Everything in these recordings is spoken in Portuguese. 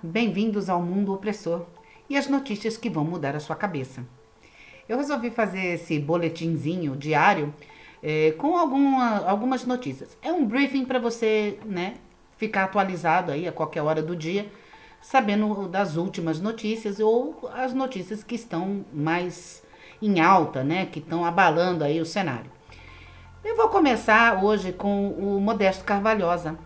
Bem-vindos ao Mundo Opressor e as notícias que vão mudar a sua cabeça. Eu resolvi fazer esse boletinzinho diário com algumas notícias. É um briefing para você, ficar atualizado aí a qualquer hora do dia, sabendo das últimas notícias ou as notícias que estão mais em alta, que estão abalando aí o cenário. Eu vou começar hoje com o Modesto Carvalhosa.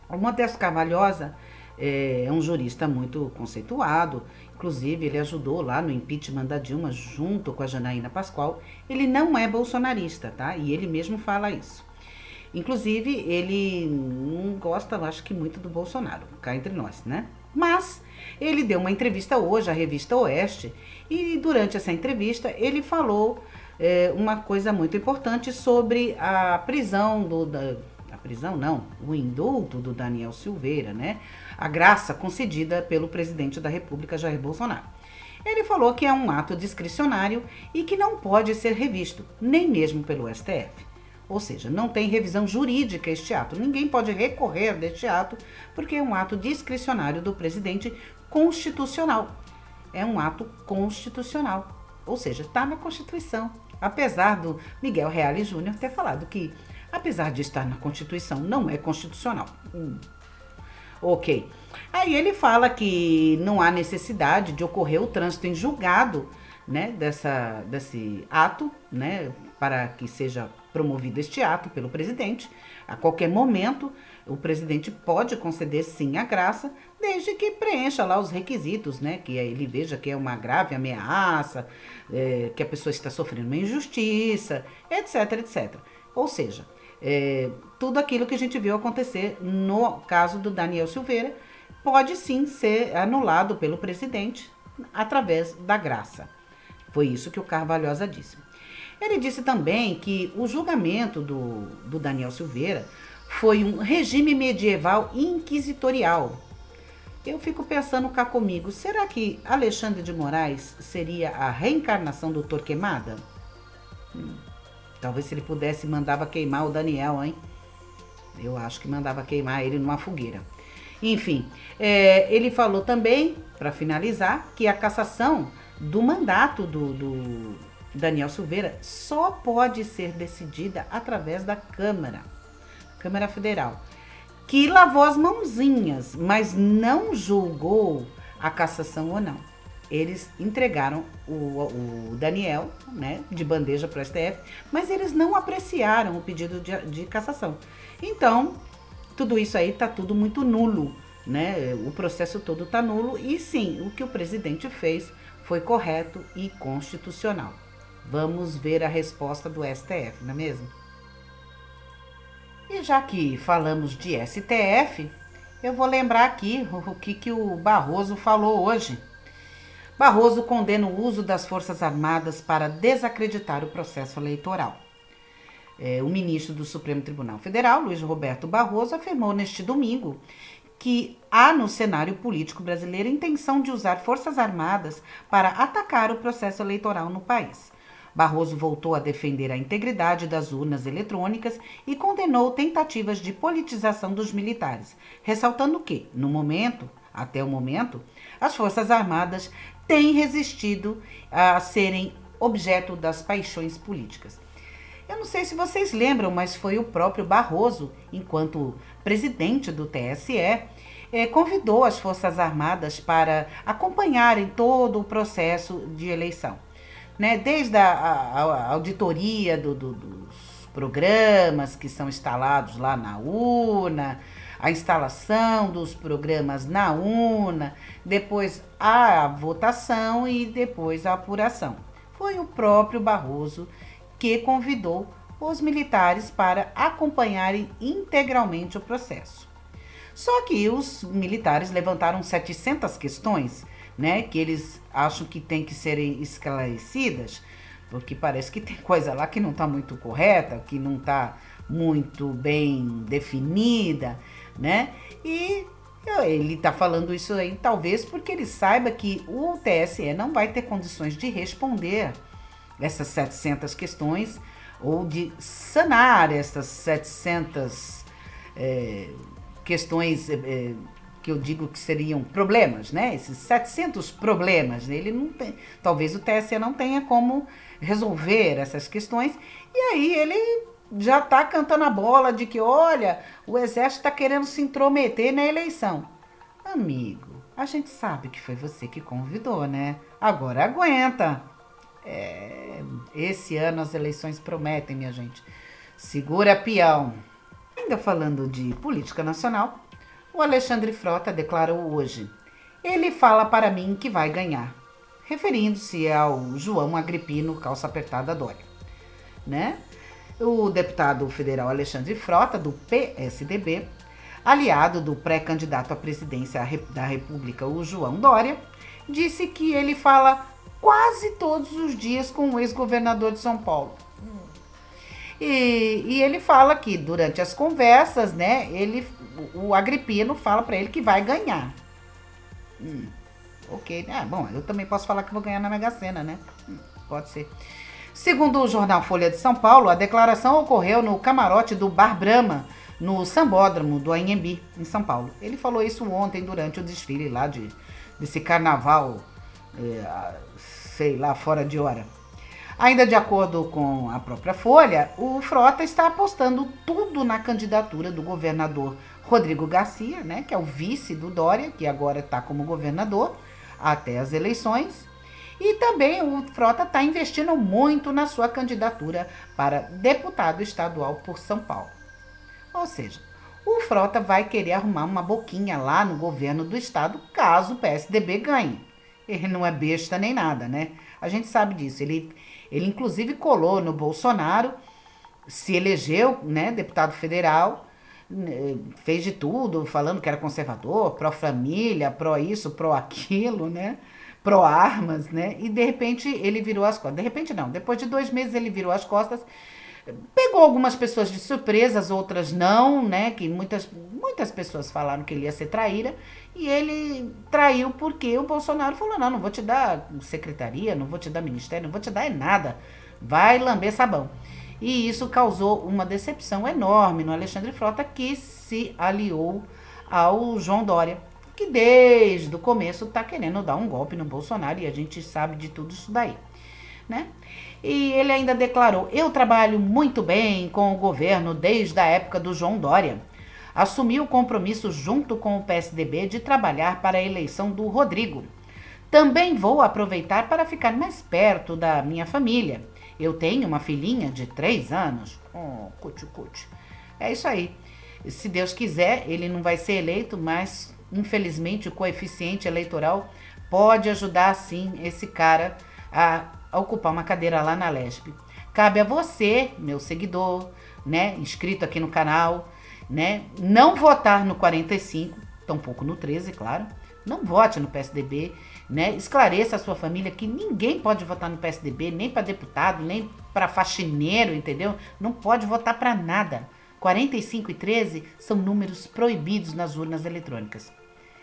O Modesto Carvalhosa é um jurista muito conceituado, inclusive ele ajudou lá no impeachment da Dilma junto com a Janaína Pascoal. Ele não é bolsonarista, tá? E ele mesmo fala isso. Inclusive, ele não gosta, acho que muito do Bolsonaro, cá entre nós, Mas ele deu uma entrevista hoje à revista Oeste e durante essa entrevista ele falou uma coisa muito importante sobre a prisão o indulto do Daniel Silveira, a graça concedida pelo presidente da República, Jair Bolsonaro. Ele falou que é um ato discricionário e que não pode ser revisto, nem mesmo pelo STF. Ou seja, não tem revisão jurídica este ato. Ninguém pode recorrer deste ato porque é um ato discricionário do presidente constitucional. É um ato constitucional, ou seja, está na Constituição. Apesar do Miguel Reale Júnior ter falado que, apesar de estar na Constituição, não é constitucional. Ok. Aí ele fala que não há necessidade de ocorrer o trânsito em julgado, desse ato, para que seja promovido este ato pelo presidente. A qualquer momento, o presidente pode conceder sim a graça, desde que preencha lá os requisitos, que ele veja que é uma grave ameaça, que a pessoa está sofrendo uma injustiça, etc, etc. Ou seja, tudo aquilo que a gente viu acontecer no caso do Daniel Silveira pode sim ser anulado pelo presidente através da graça. Foi isso que o Carvalhosa disse. Ele disse também que o julgamento do Daniel Silveira foi um regime medieval inquisitorial. Eu fico pensando cá comigo, será que Alexandre de Moraes seria a reencarnação do Torquemada? Talvez se ele pudesse, mandava queimar o Daniel, hein? Eu acho que mandava queimar ele numa fogueira. Enfim, ele falou também, para finalizar, que a cassação do mandato do Daniel Silveira só pode ser decidida através da Câmara Federal, que lavou as mãozinhas, mas não julgou a cassação ou não. Eles entregaram o Daniel, de bandeja para o STF, mas eles não apreciaram o pedido de cassação. Então, tudo isso aí está tudo muito nulo, O processo todo está nulo e sim, o que o presidente fez foi correto e constitucional. Vamos ver a resposta do STF, não é mesmo? E já que falamos de STF, eu vou lembrar aqui o que o Barroso falou hoje. Barroso condena o uso das Forças Armadas para desacreditar o processo eleitoral. O ministro do Supremo Tribunal Federal, Luiz Roberto Barroso, afirmou neste domingo que há no cenário político brasileiro intenção de usar Forças Armadas para atacar o processo eleitoral no país. Barroso voltou a defender a integridade das urnas eletrônicas e condenou tentativas de politização dos militares, ressaltando que, até o momento, as Forças Armadas têm resistido a serem objeto das paixões políticas. Eu não sei se vocês lembram, mas foi o próprio Barroso, enquanto presidente do TSE, convidou as Forças Armadas para acompanharem todo o processo de eleição. Desde a auditoria dos programas que são instalados lá na urna, a instalação dos programas na urna, depois a votação e depois a apuração. Foi o próprio Barroso que convidou os militares para acompanharem integralmente o processo. Só que os militares levantaram 700 questões, que eles acham que tem que serem esclarecidas, porque parece que tem coisa lá que não está muito correta, que não está muito bem definida, E ele está falando isso aí talvez porque ele saiba que o TSE não vai ter condições de responder essas 700 questões ou de sanar essas 700 questões que eu digo que seriam problemas, Esses 700 problemas, ele não tem, talvez o TSE não tenha como resolver essas questões, e aí ele já está cantando a bola de que, olha, o Exército está querendo se intrometer na eleição. Amigo, a gente sabe que foi você que convidou, Agora aguenta. Esse ano as eleições prometem, minha gente. Segura peão. Ainda falando de política nacional, o Alexandre Frota declarou hoje: ele fala para mim que vai ganhar, referindo-se ao João Agripino Calça Apertada Dória, O deputado federal Alexandre Frota, do PSDB, aliado do pré-candidato à presidência da República, o João Dória, disse que ele fala quase todos os dias com o ex-governador de São Paulo. E ele fala que durante as conversas, o Agripino fala para ele que vai ganhar. Ok, bom, eu também posso falar que vou ganhar na Mega Sena, Pode ser. Segundo o jornal Folha de São Paulo, a declaração ocorreu no camarote do Bar Brahma, no Sambódromo do Anhembi, em São Paulo. Ele falou isso ontem durante o desfile lá desse carnaval, sei lá, fora de hora. Ainda de acordo com a própria Folha, o Frota está apostando tudo na candidatura do governador Rodrigo Garcia, que é o vice do Dória, que agora está como governador até as eleições. E também o Frota está investindo muito na sua candidatura para deputado estadual por São Paulo. Ou seja, o Frota vai querer arrumar uma boquinha lá no governo do estado caso o PSDB ganhe. Ele não é besta nem nada, A gente sabe disso. Ele inclusive colou no Bolsonaro, se elegeu, deputado federal, fez de tudo, falando que era conservador, pró-família, pró-isso, pró-aquilo, pró-armas, E de repente ele virou as costas. De repente não, depois de 2 meses ele virou as costas, pegou algumas pessoas de surpresas, outras não, Que muitas pessoas falaram que ele ia ser traíra, e ele traiu porque o Bolsonaro falou: não vou te dar secretaria, não vou te dar ministério, não vou te dar nada, vai lamber sabão. E isso causou uma decepção enorme no Alexandre Frota, que se aliou ao João Dória, que desde o começo está querendo dar um golpe no Bolsonaro, e a gente sabe de tudo isso daí, E ele ainda declarou: eu trabalho muito bem com o governo desde a época do João Dória. Assumi o compromisso junto com o PSDB de trabalhar para a eleição do Rodrigo. Também vou aproveitar para ficar mais perto da minha família. Eu tenho uma filhinha de 3 anos. Oh, cuti. É isso aí. Se Deus quiser, ele não vai ser eleito, mas infelizmente o coeficiente eleitoral pode ajudar sim esse cara a ocupar uma cadeira lá na Lespe. Cabe a você, meu seguidor, né, inscrito aqui no canal, né, não votar no 45, tampouco no 13, claro, não vote no PSDB, né, esclareça a sua família que ninguém pode votar no PSDB, nem para deputado, nem para faxineiro, entendeu? Não pode votar para nada. 45 e 13 são números proibidos nas urnas eletrônicas.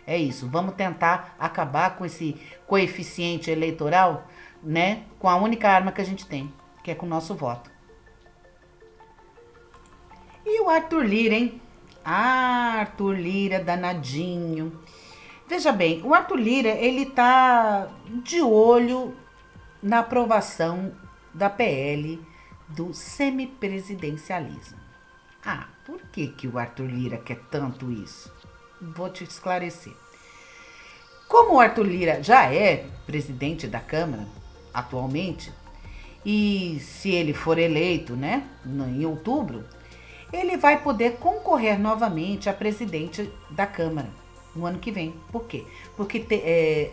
É isso, vamos tentar acabar com esse coeficiente eleitoral, né, com a única arma que a gente tem, que é com o nosso voto. E o Arthur Lira, hein? Ah, Arthur Lira, danadinho. Veja bem, o Arthur Lira, ele tá de olho na aprovação da PL do semipresidencialismo. Ah, por que que o Arthur Lira quer tanto isso? Vou te esclarecer. Como o Arthur Lira já é presidente da Câmara atualmente, e se ele for eleito, né, em outubro, ele vai poder concorrer novamente a presidente da Câmara no ano que vem. Por quê? Porque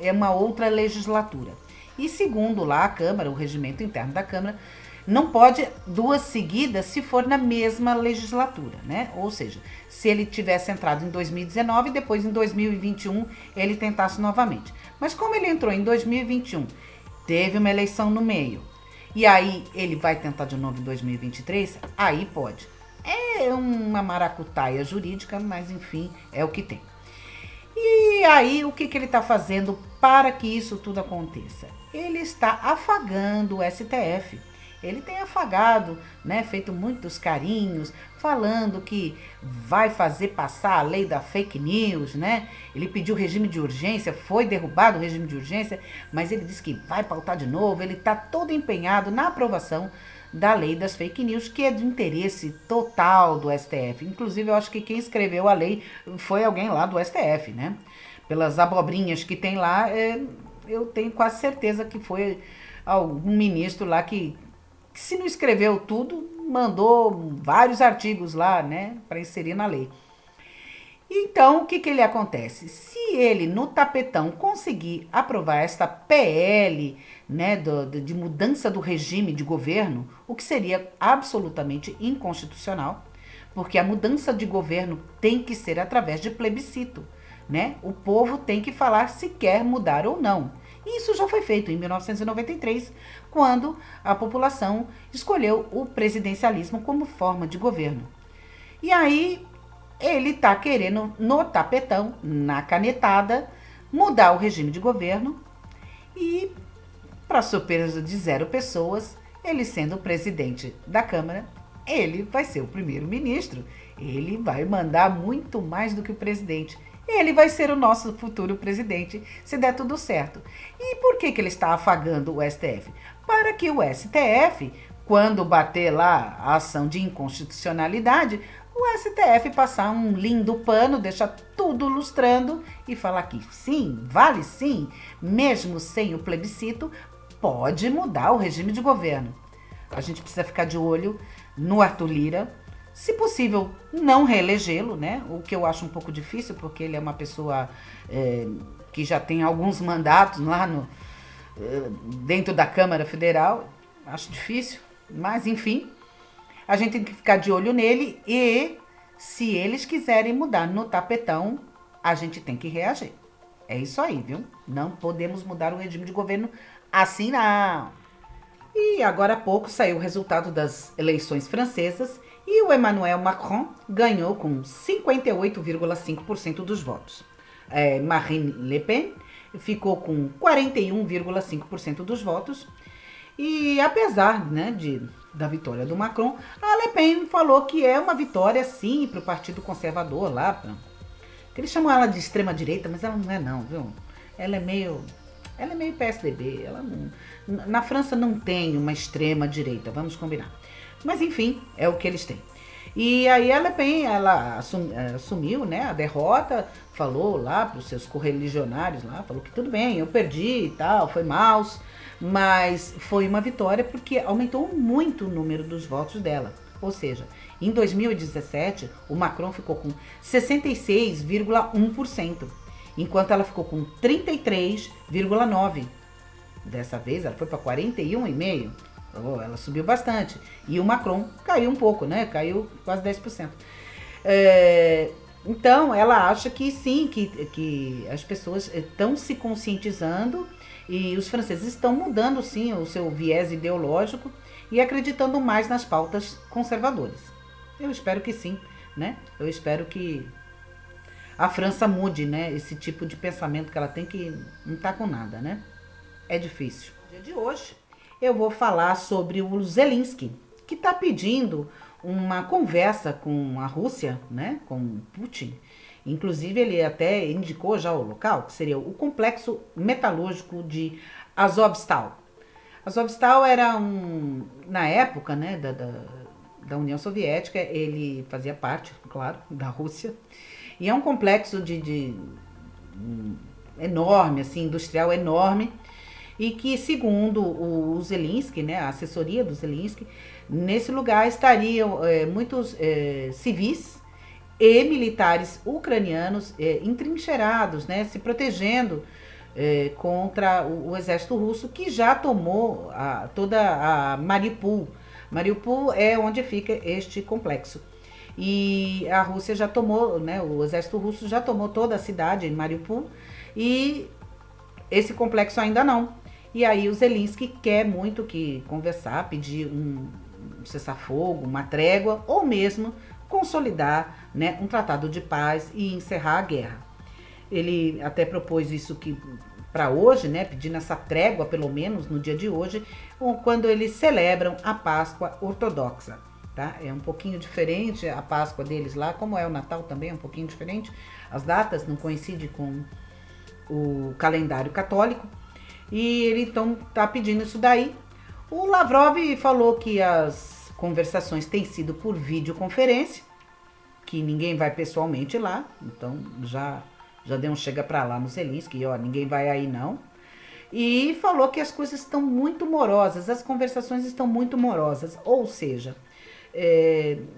é uma outra legislatura. E segundo lá a Câmara, o regimento interno da Câmara, não pode duas seguidas se for na mesma legislatura, né? Ou seja, se ele tivesse entrado em 2019 e depois em 2021 ele tentasse novamente. Mas como ele entrou em 2021, teve uma eleição no meio, e aí ele vai tentar de novo em 2023, aí pode. É uma maracutaia jurídica, mas enfim, é o que tem. E aí, o que ele está fazendo para que isso tudo aconteça? Ele está afagando o STF. Ele tem afagado, né, feito muitos carinhos, falando que vai fazer passar a lei da fake news, né? Ele pediu regime de urgência, foi derrubado o regime de urgência, mas ele disse que vai pautar de novo. Ele está todo empenhado na aprovação da lei das fake news, que é de interesse total do STF. Inclusive, eu acho que quem escreveu a lei foi alguém lá do STF, né? Pelas abobrinhas que tem lá, eu tenho quase certeza que foi algum ministro lá que se não escreveu tudo, mandou vários artigos lá, né, para inserir na lei. Então, o que ele acontece? Se ele, no tapetão, conseguir aprovar esta PL, né, de mudança do regime de governo, o que seria absolutamente inconstitucional, porque a mudança de governo tem que ser através de plebiscito, né? O povo tem que falar se quer mudar ou não. E isso já foi feito em 1993, quando a população escolheu o presidencialismo como forma de governo. E aí ele está querendo, no tapetão, na canetada, mudar o regime de governo e, para surpresa de 0 pessoas, ele sendo o presidente da Câmara, ele vai ser o primeiro-ministro. Ele vai mandar muito mais do que o presidente. Ele vai ser o nosso futuro presidente, se der tudo certo. E por que ele está afagando o STF? Para que o STF, quando bater lá a ação de inconstitucionalidade, o STF passar um lindo pano, deixar tudo lustrando e falar que sim, vale sim, mesmo sem o plebiscito, pode mudar o regime de governo. A gente precisa ficar de olho no Arthur Lira, se possível não reelegê-lo, né? O que eu acho um pouco difícil, porque ele é uma pessoa que já tem alguns mandatos lá dentro da Câmara Federal. Acho difícil, mas enfim, a gente tem que ficar de olho nele e se eles quiserem mudar no tapetão, a gente tem que reagir. É isso aí, viu? Não podemos mudar o regime de governo assim não. E agora há pouco saiu o resultado das eleições francesas e o Emmanuel Macron ganhou com 58,5% dos votos. Marine Le Pen ficou com 41,5% dos votos. E apesar, né, da vitória do Macron, a Le Pen falou que é uma vitória, sim, para o Partido Conservador lá. Que eles chamam ela de extrema-direita, mas ela não é não, viu? Ela é meio PSDB. Na França não tem uma extrema-direita, vamos combinar. Mas enfim, é o que eles têm. E aí a Le Pen, ela assumiu, né, a derrota, falou lá para os seus correligionários lá, falou que tudo bem, eu perdi e tal, foi mal, mas foi uma vitória porque aumentou muito o número dos votos dela. Ou seja, em 2017, o Macron ficou com 66,1%, enquanto ela ficou com 33,9%. Dessa vez ela foi para 41,5%. Oh, ela subiu bastante. E o Macron caiu um pouco, né? Caiu quase 10%. Então, ela acha que sim, que as pessoas estão se conscientizando e os franceses estão mudando, sim, o seu viés ideológico e acreditando mais nas pautas conservadoras. Eu espero que sim, né? Eu espero que a França mude, né? Esse tipo de pensamento que ela tem, que não tá com nada, né? É difícil. No dia de hoje, eu vou falar sobre o Zelensky, que está pedindo uma conversa com a Rússia, né, com Putin. Inclusive, ele até indicou já o local, que seria o complexo metalúrgico de Azovstal. Azovstal era na época, né, da União Soviética, ele fazia parte, claro, da Rússia. E é um complexo enorme, assim, industrial enorme, e que, segundo o Zelensky, né, a assessoria do Zelensky, nesse lugar estariam muitos civis e militares ucranianos entrincheirados, né, se protegendo contra o exército russo, que já tomou toda a Mariupol. Mariupol é onde fica este complexo. E a Rússia já tomou, né, o exército russo já tomou toda a cidade, Mariupol, e esse complexo ainda não. E aí o Zelensky quer muito que conversar, pedir um cessar-fogo, uma trégua, ou mesmo consolidar, né, um tratado de paz e encerrar a guerra. Ele até propôs isso que para hoje, né, pedindo essa trégua, pelo menos no dia de hoje, quando eles celebram a Páscoa ortodoxa. Tá? É um pouquinho diferente a Páscoa deles lá, como é o Natal também, é um pouquinho diferente. As datas não coincidem com o calendário católico. E ele então está pedindo isso daí. O Lavrov falou que as conversações têm sido por videoconferência, que ninguém vai pessoalmente lá. Então já deu um chega para lá no Zelensky, ó, ninguém vai aí não. E falou que as coisas estão muito morosas, as conversações estão muito morosas. Ou seja,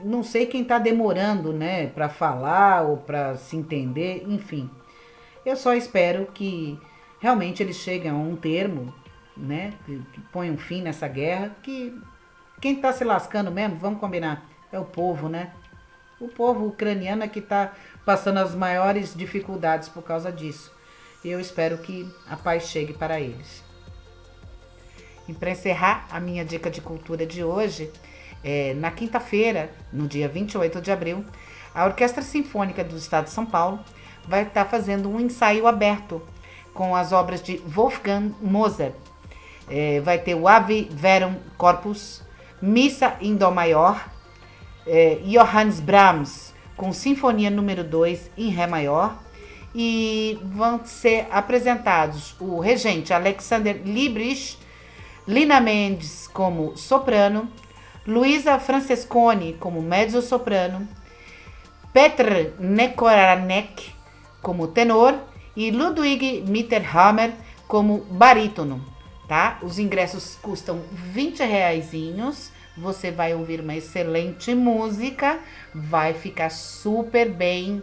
não sei quem está demorando, né, para falar ou para se entender, enfim. Eu só espero que realmente eles cheguem a um termo, né, que põe um fim nessa guerra, que quem está se lascando mesmo, vamos combinar, é o povo, né? O povo ucraniano é que está passando as maiores dificuldades por causa disso. E eu espero que a paz chegue para eles. E para encerrar a minha dica de cultura de hoje, na quinta-feira, no dia 28 de abril, a Orquestra Sinfônica do Estado de São Paulo vai estar fazendo um ensaio aberto com as obras de Wolfgang Mozart. Vai ter o Ave Verum Corpus, Missa em Dó Maior, Johannes Brahms com Sinfonia número 2 em Ré Maior, e vão ser apresentados o regente Alexander Liebrecht, Lina Mendes como soprano, Luisa Francesconi como mezzo-soprano, Petr Nekoranek como tenor e Ludwig Mitterhammer como barítono, tá? Os ingressos custam R$20. Você vai ouvir uma excelente música, vai ficar super bem,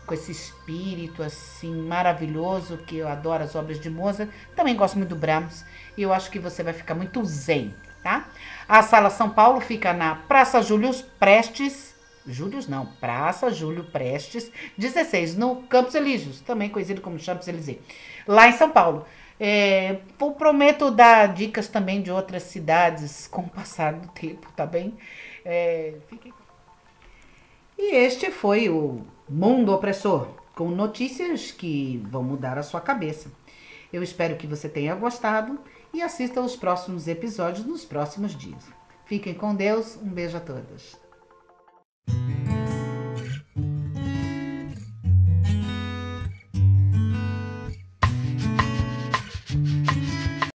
com esse espírito assim maravilhoso, que eu adoro as obras de Mozart. Também gosto muito do Brahms e eu acho que você vai ficar muito zen, tá? A Sala São Paulo fica na Praça Júlio Prestes, Praça Júlio Prestes, 16, no Campos Elíseos, também conhecido como Champs-Élysées, lá em São Paulo. Eu prometo dar dicas também de outras cidades com o passar do tempo, tá bem? E este foi o Mundo Opressor, com notícias que vão mudar a sua cabeça. Eu espero que você tenha gostado e assista aos próximos episódios nos próximos dias. Fiquem com Deus, um beijo a todos.